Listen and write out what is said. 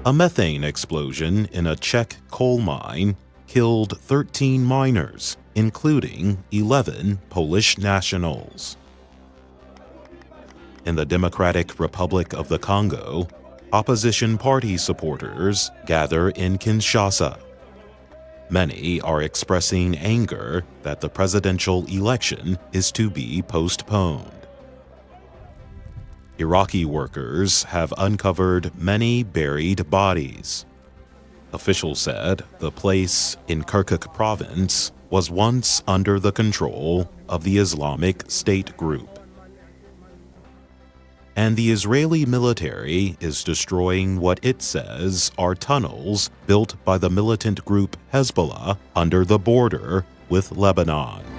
A methane explosion in a Czech coal mine killed 13 miners, including 11 Polish nationals. In the Democratic Republic of the Congo, opposition party supporters gather in Kinshasa. Many are expressing anger that the presidential election is to be postponed. Iraqi workers have uncovered many buried bodies. Officials said the place in Kirkuk province was once under the control of the Islamic State group. And the Israeli military is destroying what it says are tunnels built by the militant group Hezbollah under the border with Lebanon.